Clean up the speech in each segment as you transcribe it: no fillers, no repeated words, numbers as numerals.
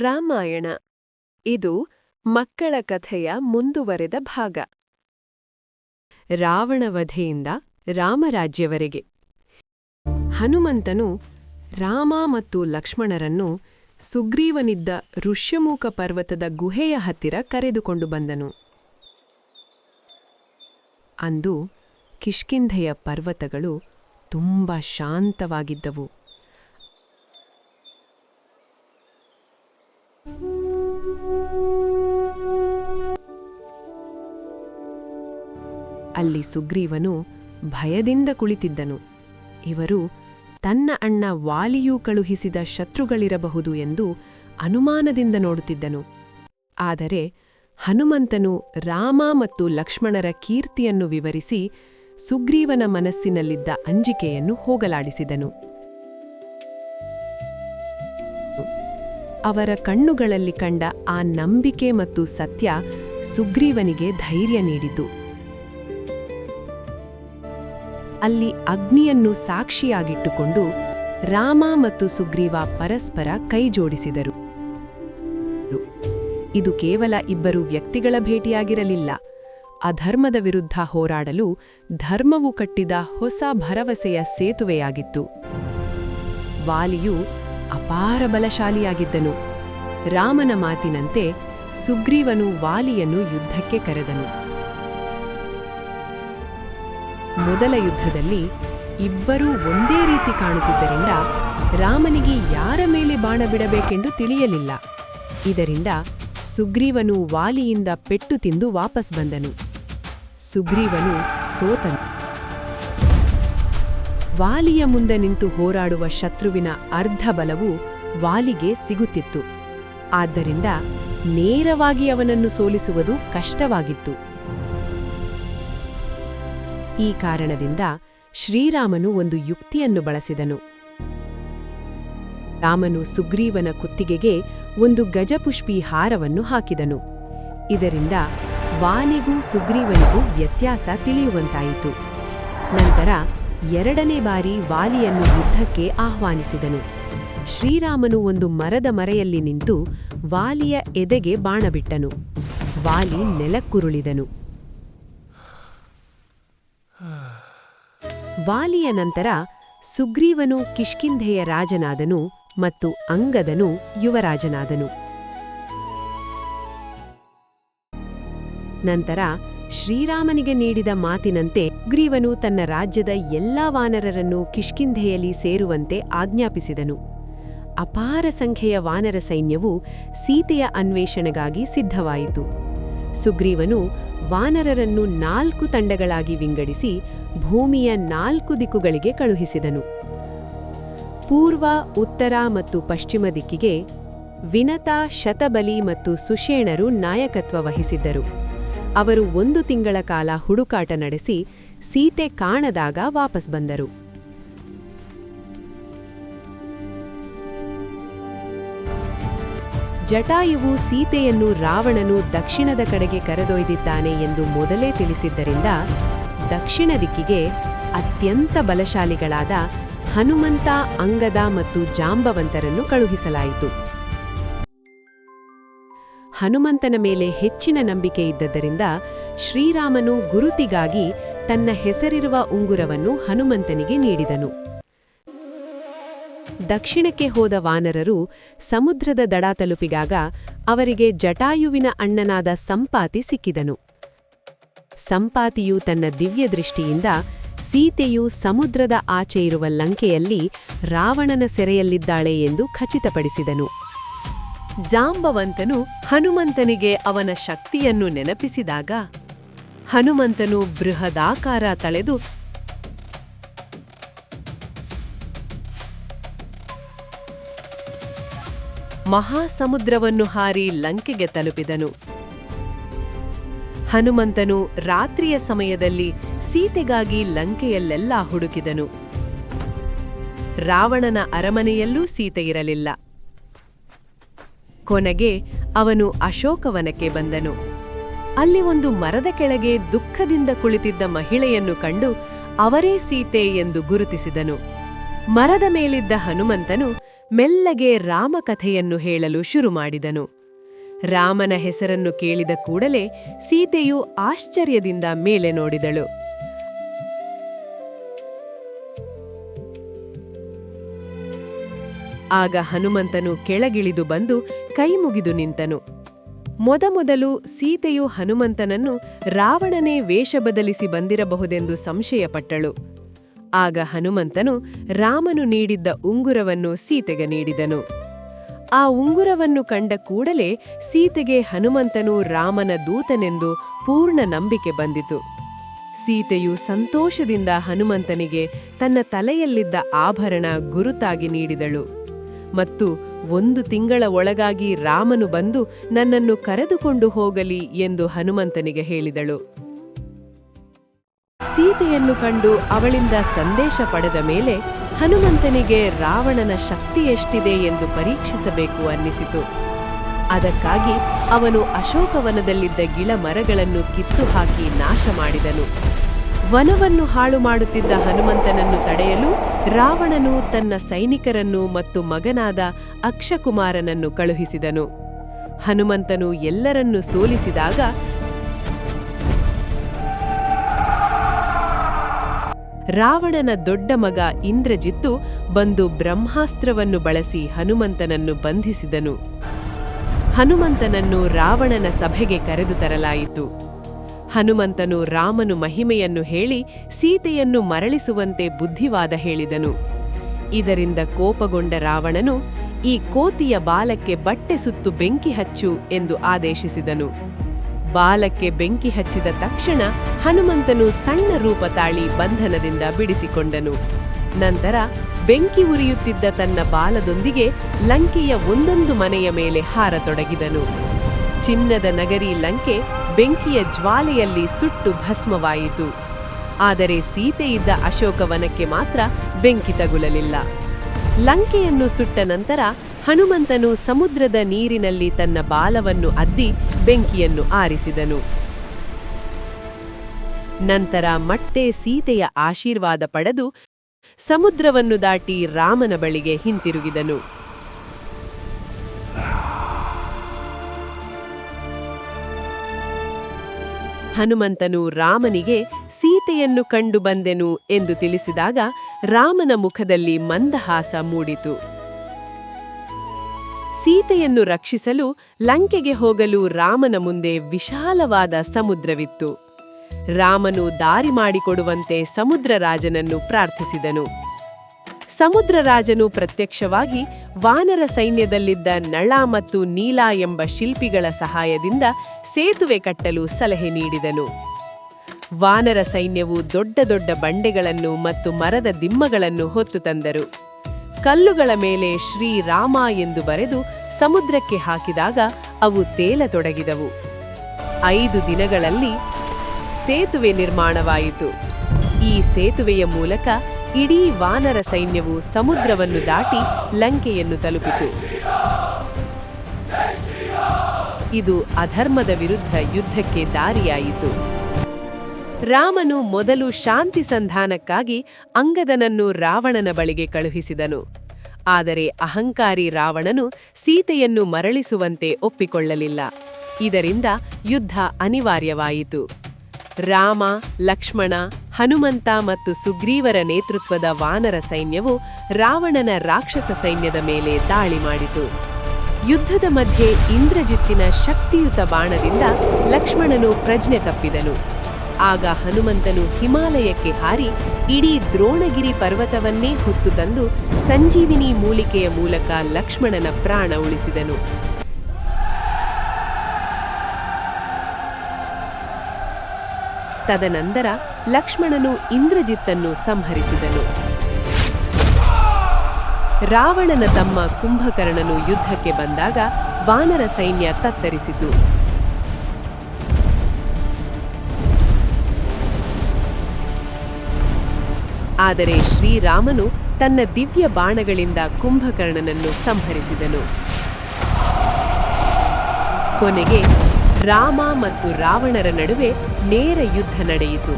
ರಾಮಾಯಣ ಇದು ಮಕ್ಕಳ ಕಥೆಯ ಮುಂದುವರೆದ ಭಾಗ. ರಾವಣವಧೆಯಿಂದ ರಾಮರಾಜ್ಯವರೆಗೆ ಹನುಮಂತನು ರಾಮ ಮತ್ತು ಲಕ್ಷ್ಮಣರನ್ನು ಸುಗ್ರೀವನಿದ್ದ ಋಷ್ಯಮೂಕ ಪರ್ವತದ ಗುಹೆಯ ಹತ್ತಿರ ಕರೆದುಕೊಂಡು ಬಂದನು. ಅಂದು ಕಿಷ್ಕಿಂಧೆಯ ಪರ್ವತಗಳು ತುಂಬಾ ಶಾಂತವಾಗಿದ್ದವು. ಅಲ್ಲಿ ಸುಗ್ರೀವನು ಭಯದಿಂದ ಕುಳಿತಿದ್ದನು. ಇವರು ತನ್ನ ಅಣ್ಣ ವಾಲಿಯೂ ಕಳುಹಿಸಿದ ಶತ್ರುಗಳಿರಬಹುದು ಎಂದು ಅನುಮಾನದಿಂದ ನೋಡುತ್ತಿದ್ದನು. ಆದರೆ ಹನುಮಂತನು ರಾಮ ಮತ್ತು ಲಕ್ಷ್ಮಣರ ಕೀರ್ತಿಯನ್ನು ವಿವರಿಸಿ ಸುಗ್ರೀವನ ಮನಸ್ಸಿನಲ್ಲಿದ್ದ ಅಂಜಿಕೆಯನ್ನು ಹೋಗಲಾಡಿಸಿದನು. ಅವರ ಕಣ್ಣುಗಳಲ್ಲಿ ಕಂಡ ಆ ನಂಬಿಕೆ ಮತ್ತು ಸತ್ಯ ಸುಗ್ರೀವನಿಗೆ ಧೈರ್ಯ ನೀಡಿತು. ಅಲ್ಲಿ ಅಗ್ನಿಯನ್ನು ಸಾಕ್ಷಿಯಾಗಿಟ್ಟುಕೊಂಡು ರಾಮ ಮತ್ತು ಸುಗ್ರೀವ ಪರಸ್ಪರ ಕೈಜೋಡಿಸಿದರು. ಇದು ಕೇವಲ ಇಬ್ಬರು ವ್ಯಕ್ತಿಗಳ ಭೇಟಿಯಾಗಿರಲಿಲ್ಲ. ಅಧರ್ಮದ ವಿರುದ್ಧ ಹೋರಾಡಲು ಧರ್ಮವು ಕಟ್ಟಿದ ಹೊಸ ಭರವಸೆಯ ಸೇತುವೆಯಾಗಿತ್ತು. ವಾಲಿಯು ಅಪಾರ ಬಲಶಾಲಿಯಾಗಿದ್ದನು. ರಾಮನ ಮಾತಿನಂತೆ ಸುಗ್ರೀವನು ವಾಲಿಯನ್ನು ಯುದ್ಧಕ್ಕೆ ಕರೆದನು. ಮೊದಲ ಯುದ್ಧದಲ್ಲಿ ಇಬ್ಬರೂ ಒಂದೇ ರೀತಿ ಕಾಣುತ್ತಿದ್ದರಿಂದ ರಾಮನಿಗೆ ಯಾರ ಮೇಲೆ ಬಾಣ ಬಿಡಬೇಕೆಂದು ತಿಳಿಯಲಿಲ್ಲ. ಇದರಿಂದ ಸುಗ್ರೀವನು ವಾಲಿಯಿಂದ ಪೆಟ್ಟು ತಿಂದು ವಾಪಸ್ ಬಂದನು. ಸುಗ್ರೀವನು ಸೋತನು. ವಾಲಿಯ ಮುಂದೆ ನಿಂತು ಹೋರಾಡುವ ಶತ್ರುವಿನ ಅರ್ಧ ಬಲವು ವಾಲಿಗೆ ಸಿಗುತ್ತಿತ್ತು. ಆದ್ದರಿಂದ ನೇರವಾಗಿ ಅವನನ್ನು ಸೋಲಿಸುವುದು ಕಷ್ಟವಾಗಿತ್ತು. ಈ ಕಾರಣದಿಂದ ಶ್ರೀರಾಮನು ಒಂದು ಯುಕ್ತಿಯನ್ನು ಬಳಸಿದನು. ರಾಮನು ಸುಗ್ರೀವನ ಕುತ್ತಿಗೆಗೆ ಒಂದು ಗಜಪುಷ್ಪಿ ಹಾರವನ್ನು ಹಾಕಿದನು. ಇದರಿಂದ ವಾಲಿಗೂ ಸುಗ್ರೀವನಿಗೂ ವ್ಯತ್ಯಾಸ ತಿಳಿಯುವಂತಾಯಿತು. ನಂತರ ಎರಡನೇ ಬಾರಿ ವಾಲಿಯನ್ನು ಯುದ್ಧಕ್ಕೆ ಆಹ್ವಾನಿಸಿದನು. ಶ್ರೀರಾಮನು ಒಂದು ಮರದ ಮರೆಯಲ್ಲಿ ನಿಂತು ವಾಲಿಯ ಎದೆಗೆ ಬಾಣ ಬಿಟ್ಟನು. ವಾಲಿ ನೆಲಕ್ಕುರುಳಿದನು. ವಾಲಿಯ ನಂತರ ಸುಗ್ರೀವನು ಕಿಷ್ಕಿಂಧೆಯ ರಾಜನಾದನು ಮತ್ತು ಅಂಗದನು ಯುವರಾಜನಾದನು. ನಂತರ ಶ್ರೀರಾಮನಿಗೆ ನೀಡಿದ ಮಾತಿನಂತೆ ಸುಗ್ರೀವನು ತನ್ನ ರಾಜ್ಯದ ಎಲ್ಲಾ ವಾನರರನ್ನು ಕಿಷ್ಕಿಂಧೆಯಲ್ಲಿ ಸೇರುವಂತೆ ಆಜ್ಞಾಪಿಸಿದನು. ಅಪಾರ ಸಂಖ್ಯೆಯ ವಾನರ ಸೈನ್ಯವು ಸೀತೆಯ ಅನ್ವೇಷಣೆಗಾಗಿ ಸಿದ್ಧವಾಯಿತು. ಸುಗ್ರೀವನು ವಾನರರನ್ನು 4 ತಂಡಗಳಾಗಿ ವಿಂಗಡಿಸಿ ಭೂಮಿಯ 4 ದಿಕ್ಕುಗಳಿಗೆ ಕಳುಹಿಸಿದನು. ಪೂರ್ವ, ಉತ್ತರ ಮತ್ತು ಪಶ್ಚಿಮ ದಿಕ್ಕಿಗೆ ವಿನತ, ಶತಬಲಿ ಮತ್ತು ಸುಷೇಣರು ನಾಯಕತ್ವ ವಹಿಸಿದ್ದರು. ಅವರು 1 ತಿಂಗಳ ಕಾಲ ಹುಡುಕಾಟ ನಡೆಸಿ ಸೀತೆ ಕಾಣದಾಗ ವಾಪಸ್ ಬಂದರು. ಜಟಾಯುವು ಸೀತೆಯನ್ನು ರಾವಣನು ದಕ್ಷಿಣದ ಕಡೆಗೆ ಕರೆದೊಯ್ದಿದ್ದಾನೆ ಎಂದು ಮೊದಲೇ ತಿಳಿಸಿದ್ದರಿಂದ ದಕ್ಷಿಣ ದಿಕ್ಕಿಗೆ ಅತ್ಯಂತ ಬಲಶಾಲಿಗಳಾದ ಹನುಮಂತ, ಅಂಗದ ಮತ್ತು ಜಾಂಬವಂತರನ್ನು ಕಳುಹಿಸಲಾಯಿತು. ಹನುಮಂತನ ಮೇಲೆ ಹೆಚ್ಚಿನ ನಂಬಿಕೆ ಇದ್ದದ್ದರಿಂದ ಶ್ರೀರಾಮನು ಗುರುತಿಗಾಗಿ ತನ್ನ ಹೆಸರಿರುವ ಉಂಗುರವನ್ನು ಹನುಮಂತನಿಗೆ ನೀಡಿದನು. ದಕ್ಷಿಣಕ್ಕೆ ಹೋದ ವಾನರರು ಸಮುದ್ರದ ದಡ ತಲುಪಿದಾಗ ಅವರಿಗೆ ಜಟಾಯುವಿನ ಅಣ್ಣನಾದ ಸಂಪಾತಿ ಸಿಕ್ಕಿದನು. ಸಂಪಾತಿಯು ತನ್ನ ದಿವ್ಯ ದೃಷ್ಟಿಯಿಂದ ಸೀತೆಯು ಸಮುದ್ರದ ಆಚೆ ಇರುವ ಲಂಕೆಯಲ್ಲಿ ರಾವಣನ ಸೆರೆಯಲ್ಲಿದ್ದಾಳೆ ಎಂದು ಖಚಿತಪಡಿಸಿದನು. ಜಾಂಬವಂತನು ಹನುಮಂತನಿಗೆ ಅವನ ಶಕ್ತಿಯನ್ನು ನೆನಪಿಸಿದಾಗ ಹನುಮಂತನು ಬೃಹದಾಕಾರ ತಳೆದು ಮಹಾಸಮುದ್ರವನ್ನು ಹಾರಿ ಲಂಕೆಗೆ ತಲುಪಿದನು. ಹನುಮಂತನು ರಾತ್ರಿಯ ಸಮಯದಲ್ಲಿ ಸೀತೆಗಾಗಿ ಲಂಕೆಯಲ್ಲೆಲ್ಲ ಹುಡುಕಿದನು. ರಾವಣನ ಅರಮನೆಯಲ್ಲೂ ಸೀತೆಯಿರಲಿಲ್ಲ. ಕೊನೆಗೆ ಅವನು ಅಶೋಕವನಕ್ಕೆ ಬಂದನು. ಅಲ್ಲಿ ಒಂದು ಮರದ ಕೆಳಗೆ ದುಃಖದಿಂದ ಕುಳಿತಿದ್ದ ಮಹಿಳೆಯನ್ನು ಕಂಡು ಅವರೇ ಸೀತೆ ಎಂದು ಗುರುತಿಸಿದನು. ಮರದ ಮೇಲಿದ್ದ ಹನುಮಂತನು ಮೆಲ್ಲಗೆ ರಾಮಕಥೆಯನ್ನು ಹೇಳಲು ಶುರು ಮಾಡಿದನು. ರಾಮನ ಹೆಸರನ್ನು ಕೇಳಿದ ಕೂಡಲೇ ಸೀತೆಯು ಆಶ್ಚರ್ಯದಿಂದ ಮೇಲೆ ನೋಡಿದಳು. ಆಗ ಹನುಮಂತನು ಕೆಳಗಿಳಿದು ಬಂದು ಕೈಮುಗಿದು ನಿಂತನು. ಮೊದಮೊದಲು ಸೀತೆಯು ಹನುಮಂತನನ್ನು ರಾವಣನೇ ವೇಷ ಬದಲಿಸಿ ಬಂದಿರಬಹುದೆಂದು ಸಂಶಯಪಟ್ಟಳು. ಆಗ ಹನುಮಂತನು ರಾಮನು ನೀಡಿದ್ದ ಉಂಗುರವನ್ನು ಸೀತೆಗೆ ನೀಡಿದನು. ಆ ಉಂಗುರವನ್ನು ಕಂಡ ಕೂಡಲೇ ಸೀತೆಗೆ ಹನುಮಂತನು ರಾಮನ ದೂತನೆಂದು ಪೂರ್ಣ ನಂಬಿಕೆ ಬಂದಿತು. ಸೀತೆಯು ಸಂತೋಷದಿಂದ ಹನುಮಂತನಿಗೆ ತನ್ನ ತಲೆಯಲ್ಲಿದ್ದ ಆಭರಣ ಗುರುತಾಗಿ ನೀಡಿದಳು ಮತ್ತು 1 ತಿಂಗಳ ಒಳಗಾಗಿ ರಾಮನು ಬಂದು ನನ್ನನ್ನು ಕರೆದುಕೊಂಡು ಹೋಗಲಿ ಎಂದು ಹನುಮಂತನಿಗೆ ಹೇಳಿದಳು. ಸೀತೆಯನ್ನು ಕಂಡು ಅವಳಿಂದ ಸಂದೇಶ ಪಡೆದ ಮೇಲೆ ಹನುಮಂತನಿಗೆ ರಾವಣನ ಶಕ್ತಿ ಎಷ್ಟಿದೆ ಎಂದು ಪರೀಕ್ಷಿಸಬೇಕು ಅನ್ನಿಸಿತು. ಅದಕ್ಕಾಗಿ ಅವನು ಅಶೋಕವನದಲ್ಲಿದ್ದ ಗಿಳ ಮರಗಳನ್ನು ಕಿತ್ತು ಹಾಕಿ ನಾಶ ಮಾಡಿದನು. ವನವನ್ನು ಹಾಳು ಮಾಡುತ್ತಿದ್ದ ಹನುಮಂತನನ್ನು ತಡೆಯಲು ರಾವಣನು ತನ್ನ ಸೈನಿಕರನ್ನು ಮತ್ತು ಮಗನಾದ ಅಕ್ಷಕುಮಾರನನ್ನು ಕಳುಹಿಸಿದನು. ಹನುಮಂತನು ಎಲ್ಲರನ್ನೂ ಸೋಲಿಸಿದಾಗ ರಾವಣನ ದೊಡ್ಡ ಮಗ ಇಂದ್ರಜಿತ್ತು ಬಂದು ಬ್ರಹ್ಮಾಸ್ತ್ರವನ್ನು ಬಳಸಿ ಹನುಮಂತನನ್ನು ಬಂಧಿಸಿದನು. ಹನುಮಂತನನ್ನು ರಾವಣನ ಸಭೆಗೆ ಕರೆದು ತರಲಾಯಿತು. ಹನುಮಂತನು ರಾಮನು ಮಹಿಮೆಯನ್ನು ಹೇಳಿ ಸೀತೆಯನ್ನು ಮರಳಿಸುವಂತೆ ಬುದ್ಧಿವಾದ ಹೇಳಿದನು. ಇದರಿಂದ ಕೋಪಗೊಂಡ ರಾವಣನು, ಈ ಕೋತಿಯ ಬಾಲಕ್ಕೆ ಬಟ್ಟೆ ಸುತ್ತು ಬೆಂಕಿ ಹಚ್ಚು ಎಂದು ಆದೇಶಿಸಿದನು. ಬಾಲಕ್ಕೆ ಬೆಂಕಿ ಹಚ್ಚಿದ ತಕ್ಷಣ ಹನುಮಂತನು ಸಣ್ಣ ರೂಪ ತಾಳಿ ಬಂಧನದಿಂದ ಬಿಡಿಸಿಕೊಂಡನು. ನಂತರ ಬೆಂಕಿ ಉರಿಯುತ್ತಿದ್ದ ತನ್ನ ಬಾಲದೊಂದಿಗೆ ಲಂಕೆಯ ಒಂದೊಂದು ಮನೆಯ ಮೇಲೆ ಹಾರತೊಡಗಿದನು. ಚಿನ್ನದ ನಗರಿ ಲಂಕೆ ಬೆಂಕಿಯ ಜ್ವಾಲೆಯಲ್ಲಿ ಸುಟ್ಟು ಭಸ್ಮವಾಯಿತು. ಆದರೆ ಸೀತೆಯಿದ್ದ ಅಶೋಕವನಕ್ಕೆ ಮಾತ್ರ ಬೆಂಕಿ ತಗುಲಲಿಲ್ಲ. ಲಂಕೆಯನ್ನು ಸುಟ್ಟ ನಂತರ ಹನುಮಂತನು ಸಮುದ್ರದ ನೀರಿನಲ್ಲಿ ತನ್ನ ಬಾಲವನ್ನು ಅದ್ದಿ ಬೆಂಕಿಯನ್ನು ಆರಿಸಿದನು. ನಂತರ ಮತ್ತೆ ಸೀತೆಯ ಆಶೀರ್ವಾದ ಪಡೆದು ಸಮುದ್ರವನ್ನು ದಾಟಿ ರಾಮನ ಬಳಿಗೆ ಹಿಂತಿರುಗಿದನು. ಹನುಮಂತನು ರಾಮನಿಗೆ ಸೀತೆಯನ್ನು ಕಂಡು ಬಂದೆನು ಎಂದು ತಿಳಿಸಿದಾಗ ರಾಮನ ಮುಖದಲ್ಲಿ ಮಂದಹಾಸ ಮೂಡಿತು. ಸೀತೆಯನ್ನು ರಕ್ಷಿಸಲು ಲಂಕೆಗೆ ಹೋಗಲು ರಾಮನ ಮುಂದೆ ವಿಶಾಲವಾದ ಸಮುದ್ರವಿತ್ತು. ರಾಮನು ದಾರಿ ಮಾಡಿಕೊಡುವಂತೆ ಸಮುದ್ರರಾಜನನ್ನು ಪ್ರಾರ್ಥಿಸಿದನು. ಸಮುದ್ರರಾಜನು ಪ್ರತ್ಯಕ್ಷವಾಗಿ ವಾನರ ಸೈನ್ಯದಲ್ಲಿದ್ದ ನಳ ಮತ್ತು ನೀಲ ಎಂಬ ಶಿಲ್ಪಿಗಳ ಸಹಾಯದಿಂದ ಸೇತುವೆ ಕಟ್ಟಲು ಸಲಹೆ ನೀಡಿದನು. ವಾನರ ಸೈನ್ಯವು ದೊಡ್ಡ ದೊಡ್ಡ ಬಂಡೆಗಳನ್ನು ಮತ್ತು ಮರದ ದಿಮ್ಮಗಳನ್ನು ಹೊತ್ತು ತಂದರು. ಕಲ್ಲುಗಳ ಮೇಲೆ ಶ್ರೀರಾಮ ಎಂದು ಬರೆದು ಸಮುದ್ರಕ್ಕೆ ಹಾಕಿದಾಗ ಅವು ತೇಲತೊಡಗಿದವು. 5 ದಿನಗಳಲ್ಲಿ ಸೇತುವೆ ನಿರ್ಮಾಣವಾಯಿತು. ಈ ಸೇತುವೆಯ ಮೂಲಕ ಇಡೀ ವಾನರ ಸೈನ್ಯವು ಸಮುದ್ರವನ್ನು ದಾಟಿ ಲಂಕೆಯನ್ನು ತಲುಪಿತು. ಇದು ಅಧರ್ಮದ ವಿರುದ್ಧ ಯುದ್ಧಕ್ಕೆ ದಾರಿಯಾಯಿತು. ರಾಮನು ಮೊದಲು ಶಾಂತಿ ಸಂಧಾನಕ್ಕಾಗಿ ಅಂಗದನನ್ನು ರಾವಣನ ಬಳಿಗೆ ಕಳುಹಿಸಿದನು. ಆದರೆ ಅಹಂಕಾರಿ ರಾವಣನು ಸೀತೆಯನ್ನು ಮರಳಿಸುವಂತೆ ಒಪ್ಪಿಕೊಳ್ಳಲಿಲ್ಲ. ಇದರಿಂದ ಯುದ್ಧ ಅನಿವಾರ್ಯವಾಯಿತು. ರಾಮ, ಲಕ್ಷ್ಮಣ, ಹನುಮಂತ ಮತ್ತು ಸುಗ್ರೀವರ ನೇತೃತ್ವದ ವಾನರ ಸೈನ್ಯವು ರಾವಣನ ರಾಕ್ಷಸ ಸೈನ್ಯದ ಮೇಲೆ ದಾಳಿ ಮಾಡಿತು. ಯುದ್ಧದ ಮಧ್ಯೆ ಇಂದ್ರಜಿತ್ತಿನ ಶಕ್ತಿಯುತ ಬಾಣದಿಂದ ಲಕ್ಷ್ಮಣನು ಪ್ರಜ್ಞೆ ತಪ್ಪಿದನು. ಆಗ ಹನುಮಂತನು ಹಿಮಾಲಯಕ್ಕೆ ಹಾರಿ ಇಡೀ ದ್ರೋಣಗಿರಿ ಪರ್ವತವನ್ನೇ ಹೊತ್ತು ತಂದು ಸಂಜೀವಿನಿ ಮೂಲಿಕೆಯ ಮೂಲಕ ಲಕ್ಷ್ಮಣನ ಪ್ರಾಣ ಉಳಿಸಿದನು. ತದನಂತರ ಲಕ್ಷ್ಮಣನು ಇಂದ್ರಜಿತ್ತನ್ನು ಸಂಹರಿಸಿದನು. ರಾವಣನ ತಮ್ಮ ಕುಂಭಕರ್ಣನು ಯುದ್ಧಕ್ಕೆ ಬಂದಾಗ ವಾನರ ಸೈನ್ಯ ತತ್ತರಿಸಿತು. ಆದರೆ ಶ್ರೀರಾಮನು ತನ್ನ ದಿವ್ಯ ಬಾಣಗಳಿಂದ ಕುಂಭಕರ್ಣನನ್ನು ಸಂಹರಿಸಿದನು. ಕೊನೆಗೆ ರಾಮ ಮತ್ತು ರಾವಣರ ನಡುವೆ ನೇರ ಯುದ್ಧ ನಡೆಯಿತು.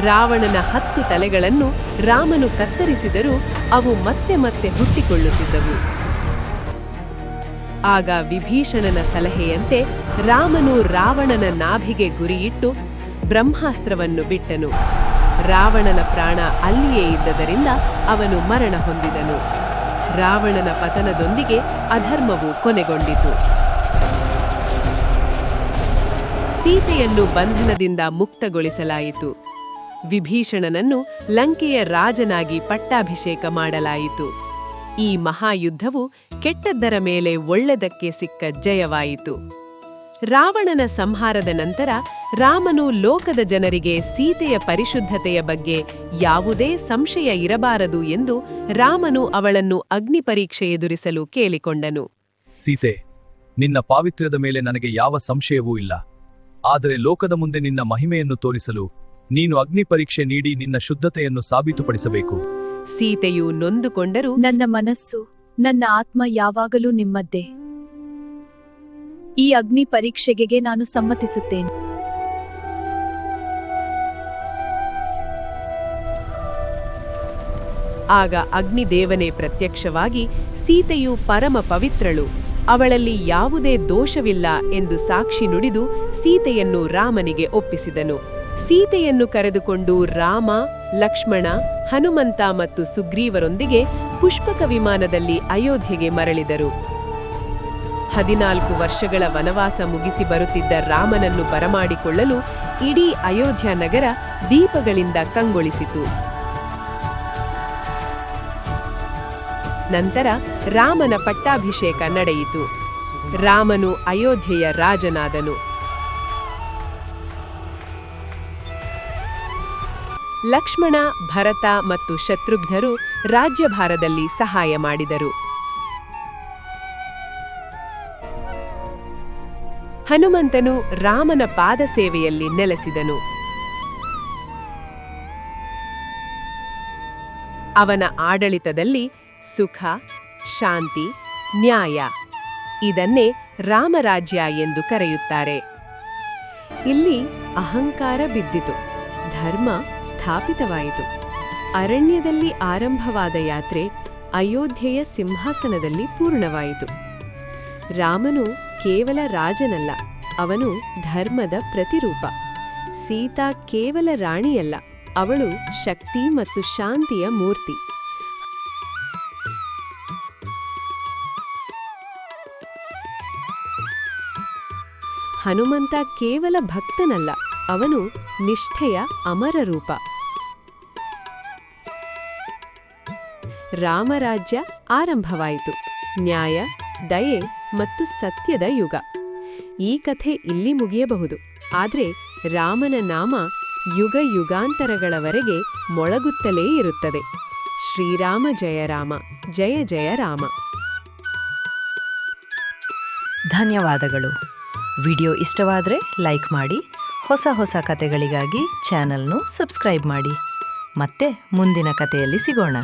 ರಾವಣನ 10 ತಲೆಗಳನ್ನು ರಾಮನು ಕತ್ತರಿಸಿದರೂ ಅವು ಮತ್ತೆ ಮತ್ತೆ ಹುಟ್ಟಿಕೊಳ್ಳುತ್ತಿದ್ದವು. ಆಗ ವಿಭೀಷಣನ ಸಲಹೆಯಂತೆ ರಾಮನು ರಾವಣನ ನಾಭಿಗೆ ಗುರಿಯಿಟ್ಟು ಬ್ರಹ್ಮಾಸ್ತ್ರವನ್ನು ಬಿಟ್ಟನು. ರಾವಣನ ಪ್ರಾಣ ಅಲ್ಲಿಯೇ ಇದ್ದದರಿಂದ ಅವನು ಮರಣ ಹೊಂದಿದನು. ರಾವಣನ ಪತನದೊಂದಿಗೆ ಅಧರ್ಮವು ಕೊನೆಗೊಂಡಿತು. ಸೀತೆಯನ್ನು ಬಂಧನದಿಂದ ಮುಕ್ತಗೊಳಿಸಲಾಯಿತು. ವಿಭೀಷಣನನ್ನು ಲಂಕೆಯ ರಾಜನಾಗಿ ಪಟ್ಟಾಭಿಷೇಕ ಮಾಡಲಾಯಿತು. ಈ ಮಹಾಯುದ್ಧವು ಕೆಟ್ಟದ್ದರ ಮೇಲೆ ಒಳ್ಳೆದಕ್ಕೆ ಸಿಕ್ಕ ಜಯವಾಯಿತು. ರಾವಣನ ಸಂಹಾರದ ನಂತರ ರಾಮನು ಲೋಕದ ಜನರಿಗೆ ಸೀತೆಯ ಪರಿಶುದ್ಧತೆಯ ಬಗ್ಗೆ ಯಾವುದೇ ಸಂಶಯ ಇರಬಾರದು ಎಂದು ರಾಮನು ಅವಳನ್ನು ಅಗ್ನಿಪರೀಕ್ಷೆ ಎದುರಿಸಲು ಕೇಳಿಕೊಂಡನು. ಸೀತೆ, ನಿನ್ನ ಪಾವಿತ್ರ್ಯದ ಮೇಲೆ ನನಗೆ ಯಾವ ಸಂಶಯವೂ ಇಲ್ಲ. ಆದರೆ ಲೋಕದ ಮುಂದೆ ನಿನ್ನ ಮಹಿಮೆಯನ್ನು ತೋರಿಸಲು ನೀನು ಅಗ್ನಿ ಪರೀಕ್ಷೆ ನೀಡಿ ನಿನ್ನ ಶುದ್ಧತೆಯನ್ನು ಸಾಬೀತುಪಡಿಸಬೇಕು. ಸೀತೆಯು ನೊಂದುಕೊಂಡರೂ ನನ್ನ ಮನಸ್ಸು, ನನ್ನ ಆತ್ಮ ಯಾವಾಗಲೂ ನಿಮ್ಮದ್ದೇ. ಈ ಅಗ್ನಿ ಪರೀಕ್ಷೆಗೆ ನಾನು ಸಮ್ಮತಿಸುತ್ತೇನೆ. ಆಗ ಅಗ್ನಿದೇವನೇ ಪ್ರತ್ಯಕ್ಷವಾಗಿ ಸೀತೆಯು ಪರಮ ಪವಿತ್ರಳು, ಅವಳಲ್ಲಿ ಯಾವುದೇ ದೋಷವಿಲ್ಲ ಎಂದು ಸಾಕ್ಷಿ ನುಡಿದು ಸೀತೆಯನ್ನು ರಾಮನಿಗೆ ಒಪ್ಪಿಸಿದನು. ಸೀತೆಯನ್ನು ಕರೆದುಕೊಂಡು ರಾಮ, ಲಕ್ಷ್ಮಣ, ಹನುಮಂತ ಮತ್ತು ಸುಗ್ರೀವರೊಂದಿಗೆ ಪುಷ್ಪಕ ವಿಮಾನದಲ್ಲಿ ಅಯೋಧ್ಯೆಗೆ ಮರಳಿದರು. 14 ವರ್ಷಗಳ ವನವಾಸ ಮುಗಿಸಿ ಬರುತ್ತಿದ್ದ ರಾಮನನ್ನು ಬರಮಾಡಿಕೊಳ್ಳಲು ಇಡೀ ಅಯೋಧ್ಯ ನಗರ ದೀಪಗಳಿಂದ ಕಂಗೊಳಿಸಿತು. ನಂತರ ರಾಮನ ಪಟ್ಟಾಭಿಷೇಕ ನಡೆಯಿತು. ರಾಮನು ಅಯೋಧ್ಯೆಯ ರಾಜನಾದನು. ಲಕ್ಷ್ಮಣ, ಭರತ ಮತ್ತು ಶತ್ರುಘ್ನರು ರಾಜ್ಯಭಾರದಲ್ಲಿ ಸಹಾಯ ಮಾಡಿದರು. ಹನುಮಂತನು ರಾಮನ ಪಾದಸೇವೆಯಲ್ಲಿ ನೆಲೆಸಿದನು. ಅವನ ಆಡಳಿತದಲ್ಲಿ ಸುಖ, ಶಾಂತಿ, ನ್ಯಾಯ ಇದನ್ನೇ ರಾಮರಾಜ್ಯ ಎಂದು ಕರೆಯುತ್ತಾರೆ. ಇಲ್ಲಿ ಅಹಂಕಾರ ಬಿದ್ದಿತು, ಧರ್ಮ ಸ್ಥಾಪಿತವಾಯಿತು. ಅರಣ್ಯದಲ್ಲಿ ಆರಂಭವಾದ ಯಾತ್ರೆ ಅಯೋಧ್ಯೆಯ ಸಿಂಹಾಸನದಲ್ಲಿ ಪೂರ್ಣವಾಯಿತು. ರಾಮನು ಕೇವಲ ರಾಜನಲ್ಲ, ಅವನು ಧರ್ಮದ ಪ್ರತಿರೂಪ. ಸೀತಾ ಕೇವಲ ರಾಣಿಯಲ್ಲ, ಅವಳು ಶಕ್ತಿ ಮತ್ತು ಶಾಂತಿಯ ಮೂರ್ತಿ. ಹನುಮಂತ ಕೇವಲ ಭಕ್ತನಲ್ಲ, ಅವನು ನಿಷ್ಠೆಯ ಅಮರ ರೂಪ. ರಾಮರಾಜ್ಯ ಆರಂಭವಾಯಿತು. ನ್ಯಾಯ, ದಯೆ ಮತ್ತು ಸತ್ಯದ ಯುಗ. ಈ ಕಥೆ ಇಲ್ಲಿ ಮುಗಿಯಬಹುದು, ಆದರೆ ರಾಮನ ನಾಮ ಯುಗ ಯುಗಾಂತರಗಳವರೆಗೆ ಮೊಳಗುತ್ತಲೇ ಇರುತ್ತದೆ. ಶ್ರೀರಾಮ ಜಯ ರಾಮ, ಜಯ ಜಯ ರಾಮ. ಧನ್ಯವಾದಗಳು. ವಿಡಿಯೋ ಇಷ್ಟವಾದರೆ ಲೈಕ್ ಮಾಡಿ, ಹೊಸ ಕಥೆಗಳಿಗಾಗಿ ಚಾನಲ್ನು ಸಬ್ಸ್ಕ್ರೈಬ್ ಮಾಡಿ. ಮತ್ತೆ ಮುಂದಿನ ಕಥೆಯಲ್ಲಿ ಸಿಗೋಣ.